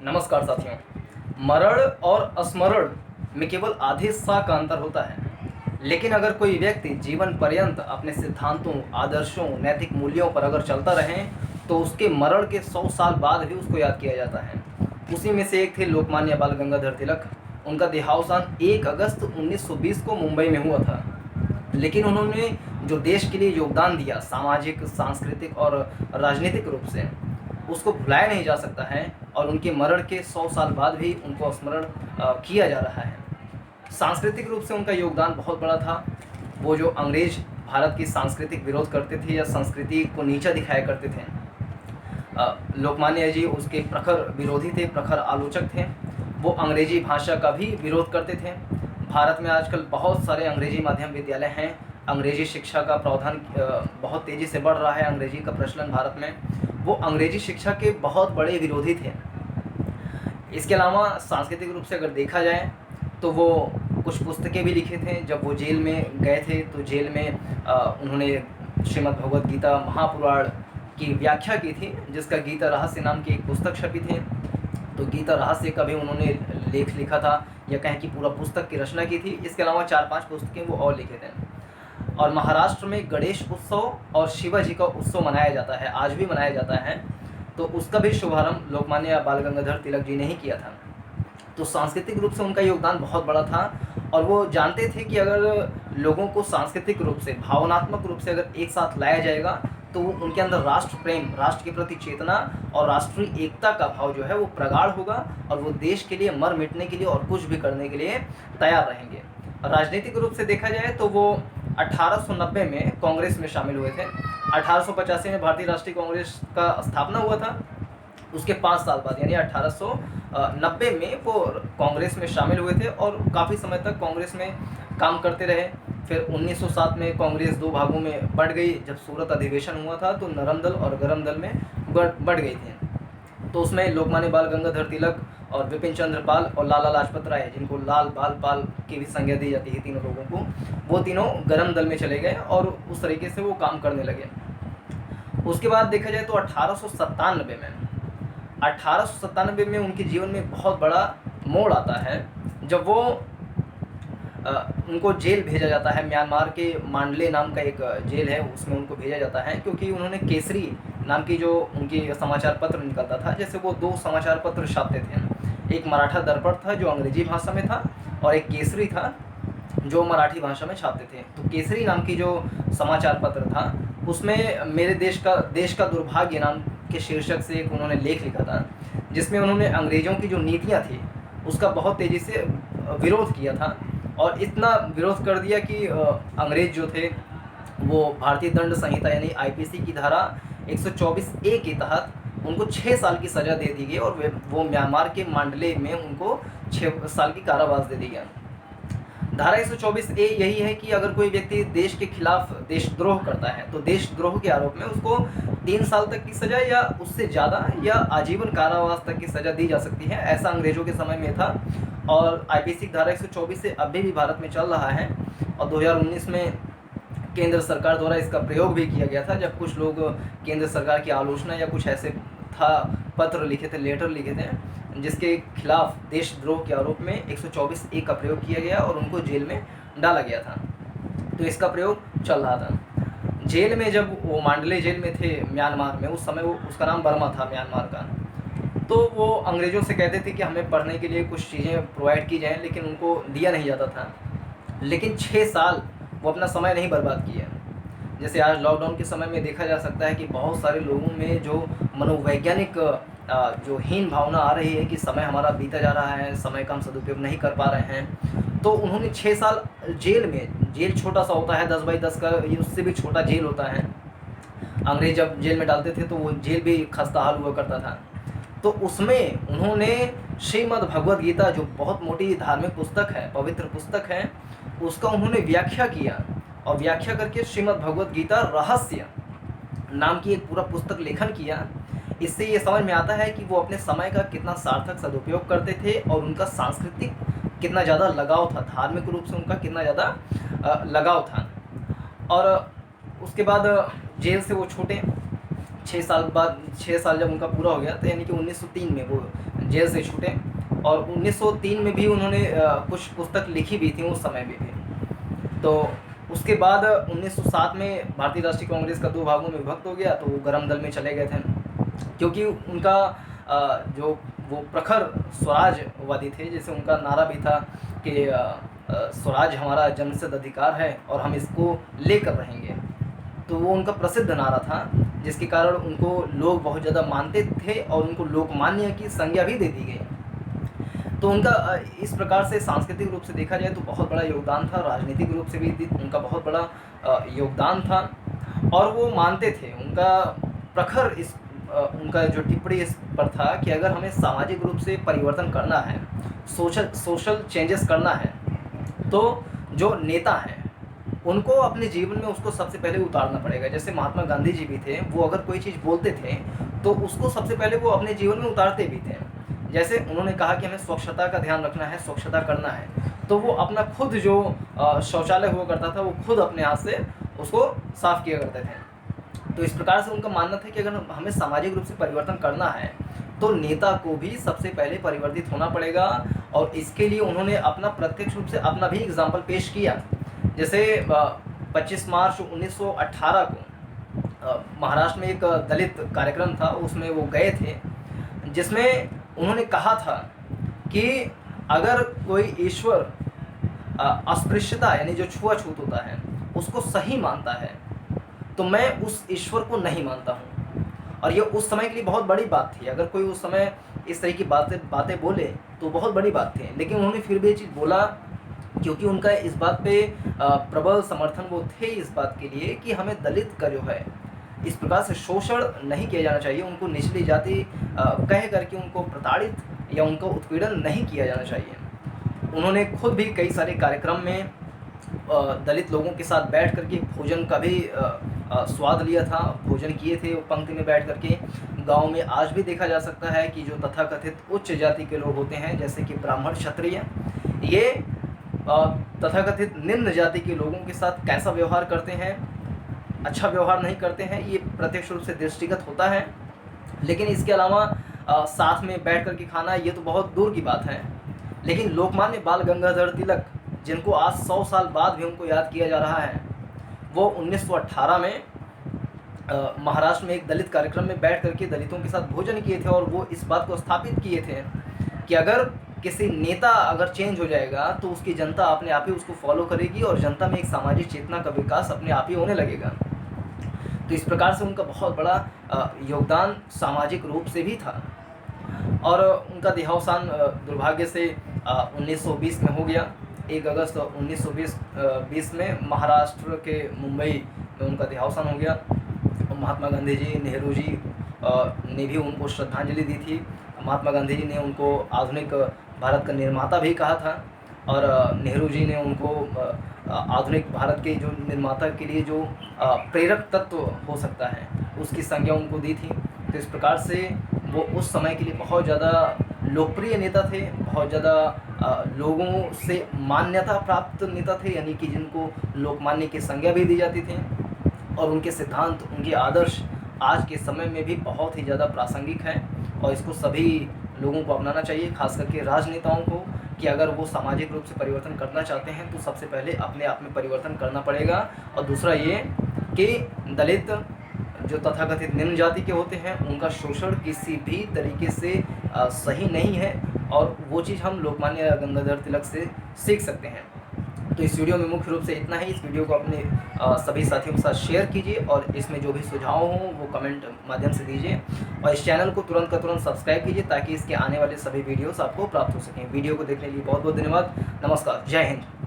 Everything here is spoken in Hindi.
नमस्कार साथियों। मरण और स्मरण में केवल आधे सा का अंतर होता है, लेकिन अगर कोई व्यक्ति जीवन पर्यंत अपने सिद्धांतों, आदर्शों, नैतिक मूल्यों पर अगर चलता रहे तो उसके मरण के 100 साल बाद भी उसको याद किया जाता है। उसी में से एक थे लोकमान्य बाल गंगाधर तिलक। उनका देहावसान 1 अगस्त 1920 को मुंबई में हुआ था, लेकिन उन्होंने जो देश के लिए योगदान दिया, सामाजिक, सांस्कृतिक और राजनीतिक रूप से, उसको भुलाया नहीं जा सकता है। और उनके मरण के 100 साल बाद भी उनको स्मरण किया जा रहा है। सांस्कृतिक रूप से उनका योगदान बहुत बड़ा था। वो जो अंग्रेज भारत की सांस्कृतिक विरोध करते थे या संस्कृति को नीचा दिखाया करते थे, लोकमान्य जी उसके प्रखर विरोधी थे, प्रखर आलोचक थे। वो अंग्रेजी भाषा का भी विरोध करते थे। भारत में आजकल बहुत सारे अंग्रेजी माध्यम विद्यालय हैं। अंग्रेजी शिक्षा का प्रावधान बहुत तेज़ी से बढ़ रहा है, अंग्रेजी का प्रचलन भारत में। वो अंग्रेजी शिक्षा के बहुत बड़े विरोधी थे। इसके अलावा सांस्कृतिक रूप से अगर देखा जाए तो वो कुछ पुस्तकें भी लिखे थे। जब वो जेल में गए थे तो जेल में उन्होंने श्रीमद् भगवद गीता महापुराण की व्याख्या की थी, जिसका गीता रहस्य नाम की एक पुस्तक छपी थी। तो गीता रहस्य का भी उन्होंने लेख लिखा था, या कहें कि पूरा पुस्तक की रचना की थी। इसके अलावा 4-5 पुस्तकें वो और लिखे थे। और महाराष्ट्र में गणेश उत्सव और शिवाजी का उत्सव मनाया जाता है, आज भी मनाया जाता है। तो उसका भी शुभारंभ लोकमान्य बाल गंगाधर तिलक जी ने ही किया था। तो सांस्कृतिक रूप से उनका योगदान बहुत बड़ा था। और वो जानते थे कि अगर लोगों को सांस्कृतिक रूप से, भावनात्मक रूप से अगर एक साथ लाया जाएगा तो उनके अंदर राष्ट्र प्रेम, राष्ट्र के प्रति चेतना और राष्ट्रीय एकता का भाव जो है वो प्रगाढ़ होगा, और वो देश के लिए मर मिटने के लिए और कुछ भी करने के लिए तैयार रहेंगे। राजनीतिक रूप से देखा जाए तो वो 1890 में कांग्रेस में शामिल हुए थे। 1885 में भारतीय राष्ट्रीय कांग्रेस का स्थापना हुआ था। उसके 5 साल बाद यानी 1890 में वो कांग्रेस में शामिल हुए थे और काफ़ी समय तक कांग्रेस में काम करते रहे। फिर 1907 में कांग्रेस 2 भागों में बढ़ गई। जब सूरत अधिवेशन हुआ था तो नरम दल और गरम दल में बढ़ गई थी। तो उसमें लोकमान्य बाल गंगाधर तिलक और विपिन चंद्र पाल और लाला लाजपत राय, जिनको लाल बाल पाल की भी संज्ञा दी जाती है तीनों लोगों को, वो तीनों गरम दल में चले गए और उस तरीके से वो काम करने लगे। उसके बाद देखा जाए तो 1897 में उनके जीवन में बहुत बड़ा मोड़ आता है, जब वो उनको जेल भेजा जाता है। म्यांमार के मांडले नाम का एक जेल है, उसमें उनको भेजा जाता है, क्योंकि उन्होंने केसरी नाम की जो उनकी समाचार पत्र निकलता था, जैसे वो 2 समाचार पत्र छापते थे। एक मराठा दर्पण था जो अंग्रेजी भाषा में था, और एक केसरी था जो मराठी भाषा में छापते थे। तो केसरी नाम की जो समाचार पत्र था, उसमें मेरे देश का दुर्भाग्य नाम के शीर्षक से एक उन्होंने लेख लिखा था, जिसमें उन्होंने अंग्रेज़ों की जो नीतियाँ थी उसका बहुत तेज़ी से विरोध किया था। और इतना विरोध कर दिया कि अंग्रेज़ जो थे वो भारतीय दंड संहिता यानी आईपीसी की धारा 124 ए के तहत उनको 6 साल की सज़ा दे दी गई, और वो म्यांमार के मांडले में उनको 6 साल की कारावास दे दी गया। धारा 124 ए यही है कि अगर कोई व्यक्ति देश के खिलाफ देशद्रोह करता है तो देशद्रोह के आरोप में उसको 3 साल तक की सज़ा या उससे ज़्यादा या आजीवन कारावास तक की सज़ा दी जा सकती है। ऐसा अंग्रेज़ों के समय में था, और आईपीसी धारा 124 से अभी भी भारत में चल रहा है। और 2019 में केंद्र सरकार द्वारा इसका प्रयोग भी किया गया था, जब कुछ लोग केंद्र सरकार की आलोचना या कुछ ऐसे था पत्र लिखे थे, लेटर लिखे थे, जिसके खिलाफ देशद्रोह के आरोप में 124 ए का प्रयोग किया गया और उनको जेल में डाला गया था। तो इसका प्रयोग चल रहा था। जेल में जब वो मांडले जेल में थे म्यांमार में, उस समय वो उसका नाम बर्मा था म्यांमार का, तो वो अंग्रेज़ों से कहते थे कि हमें पढ़ने के लिए कुछ चीज़ें प्रोवाइड की जाएँ, लेकिन उनको दिया नहीं जाता था। लेकिन 6 साल वो अपना समय नहीं बर्बाद किए। जैसे आज लॉकडाउन के समय में देखा जा सकता है कि बहुत सारे लोगों में जो मनोवैज्ञानिक जो हीन भावना आ रही है कि समय हमारा बीता जा रहा है, समय का हम सदुपयोग नहीं कर पा रहे हैं, तो उन्होंने 6 साल जेल में, जेल छोटा सा होता है 10 बाई 10 का, ये उससे भी छोटा जेल होता है। अंग्रेज जब जेल में डालते थे तो वो जेल भी खस्ता हाल हुआ करता था। तो उसमें उन्होंने श्रीमद् भगवद गीता, जो बहुत मोटी धार्मिक पुस्तक है, पवित्र पुस्तक है, उसका उन्होंने व्याख्या किया, और व्याख्या करके श्रीमद् भगवद गीता रहस्य नाम की एक पूरा पुस्तक लेखन किया। इससे ये समझ में आता है कि वो अपने समय का कितना सार्थक सदुपयोग करते थे, और उनका सांस्कृतिक कितना ज़्यादा लगाव था, धार्मिक रूप से उनका कितना ज़्यादा लगाव था। और उसके बाद जेल से वो छूटे, 6 साल जब उनका पूरा हो गया तो यानी कि 1903 में वो जेल से छूटे। और 1903 में भी उन्होंने कुछ पुस्तक लिखी भी थी उस समय में भी। तो उसके बाद 1907 में भारतीय राष्ट्रीय कांग्रेस का 2 भागों में विभक्त हो गया, तो वो गरम दल में चले गए थे, क्योंकि उनका जो वो प्रखर स्वराजवादी थे, जैसे उनका नारा भी था कि स्वराज हमारा जन्मसिद्ध अधिकार है और हम इसको लेकर रहेंगे। तो वो उनका प्रसिद्ध नारा था, जिसके कारण उनको लोग बहुत ज़्यादा मानते थे और उनको लोकमान्य की संज्ञा भी दे दी गई। तो उनका इस प्रकार से सांस्कृतिक रूप से देखा जाए तो बहुत बड़ा योगदान था, राजनीतिक रूप से भी उनका बहुत बड़ा योगदान था। और वो मानते थे, उनका प्रखर उनका जो टिप्पणी इस पर था कि अगर हमें सामाजिक रूप से परिवर्तन करना है, सोशल चेंजेस करना है, तो जो नेता हैं उनको अपने जीवन में उसको सबसे पहले उतारना पड़ेगा। जैसे महात्मा गांधी जी भी थे, वो अगर कोई चीज़ बोलते थे तो उसको सबसे पहले वो अपने जीवन में उतारते भी थे। जैसे उन्होंने कहा कि हमें स्वच्छता का ध्यान रखना है, स्वच्छता करना है, तो वो अपना खुद जो शौचालय हुआ करता था वो खुद अपने हाथ से उसको साफ किया करते थे। तो इस प्रकार से उनका मानना था कि अगर हमें सामाजिक रूप से परिवर्तन करना है तो नेता को भी सबसे पहले परिवर्तित होना पड़ेगा। और इसके लिए उन्होंने अपना प्रत्यक्ष रूप से अपना भी एग्जाम्पल पेश किया। जैसे 25 मार्च 1918 को महाराष्ट्र में एक दलित कार्यक्रम था, उसमें वो गए थे, जिसमें उन्होंने कहा था कि अगर कोई ईश्वर अस्पृश्यता यानी जो छुआछूत होता है उसको सही मानता है तो मैं उस ईश्वर को नहीं मानता हूँ। और ये उस समय के लिए बहुत बड़ी बात थी। अगर कोई उस समय इस तरह की बातें बोले तो बहुत बड़ी बात थी, लेकिन उन्होंने फिर भी ये चीज़ बोला क्योंकि उनका इस बात पे प्रबल समर्थन वो थे इस बात के लिए कि हमें दलित का जो है इस प्रकार से शोषण नहीं किया जाना चाहिए, उनको निचली जाति कह करके उनको प्रताड़ित या उनको उत्पीड़न नहीं किया जाना चाहिए। उन्होंने खुद भी कई सारे कार्यक्रम में दलित लोगों के साथ बैठ करके भोजन का भी स्वाद लिया था, भोजन किए थे पंक्ति में बैठ करके। गांव में आज भी देखा जा सकता है कि जो तथाकथित उच्च जाति के लोग होते हैं, जैसे कि ब्राह्मण, क्षत्रिय, ये तथाकथित निम्न जाति के लोगों के साथ कैसा व्यवहार करते हैं, अच्छा व्यवहार नहीं करते हैं, ये प्रत्यक्ष रूप से दृष्टिगत होता है। लेकिन इसके अलावा साथ में बैठ करके खाना ये तो बहुत दूर की बात है। लेकिन लोकमान्य बाल गंगाधर तिलक, जिनको आज 100 साल बाद भी उनको याद किया जा रहा है, वो 1918 में महाराष्ट्र में एक दलित कार्यक्रम में बैठ करके दलितों के साथ भोजन किए थे। और वो इस बात को स्थापित किए थे कि अगर किसी नेता अगर चेंज हो जाएगा तो उसकी जनता अपने आप ही उसको फॉलो करेगी और जनता में एक सामाजिक चेतना का विकास अपने आप ही होने लगेगा। तो इस प्रकार से उनका बहुत बड़ा योगदान सामाजिक रूप से भी था। और उनका देहावसान दुर्भाग्य से 1920 में हो गया। 1 अगस्त 1920 में महाराष्ट्र के मुंबई में उनका देहावसान हो गया। महात्मा गांधी जी, नेहरू जी ने भी उनको श्रद्धांजलि दी थी। महात्मा गांधी जी ने उनको आधुनिक भारत का निर्माता भी कहा था और नेहरू जी ने उनको आधुनिक भारत के जो निर्माता के लिए जो प्रेरक तत्व हो सकता है उसकी संज्ञा उनको दी थी। तो इस प्रकार से वो उस समय के लिए बहुत ज़्यादा लोकप्रिय नेता थे, बहुत ज़्यादा लोगों से मान्यता प्राप्त नेता थे, यानी कि जिनको लोकमान्य की संज्ञा भी दी जाती थी। और उनके सिद्धांत, उनके आदर्श आज के समय में भी बहुत ही ज़्यादा प्रासंगिक हैं और इसको सभी लोगों को अपनाना चाहिए, खास करके राजनेताओं को, कि अगर वो सामाजिक रूप से परिवर्तन करना चाहते हैं तो सबसे पहले अपने आप में परिवर्तन करना पड़ेगा। और दूसरा ये कि दलित जो तथाकथित निम्न जाति के होते हैं उनका शोषण किसी भी तरीके से सही नहीं है और वो चीज़ हम लोकमान्य गंगाधर तिलक से सीख सकते हैं। तो इस वीडियो में मुख्य रूप से इतना ही। इस वीडियो को अपने सभी साथियों के साथ शेयर कीजिए और इसमें जो भी सुझाव हों वो कमेंट माध्यम से दीजिए और इस चैनल को तुरंत का तुरंत सब्सक्राइब कीजिए ताकि इसके आने वाले सभी वीडियोस आपको प्राप्त हो सकें। वीडियो को देखने के लिए बहुत बहुत धन्यवाद। नमस्कार, जय हिंद।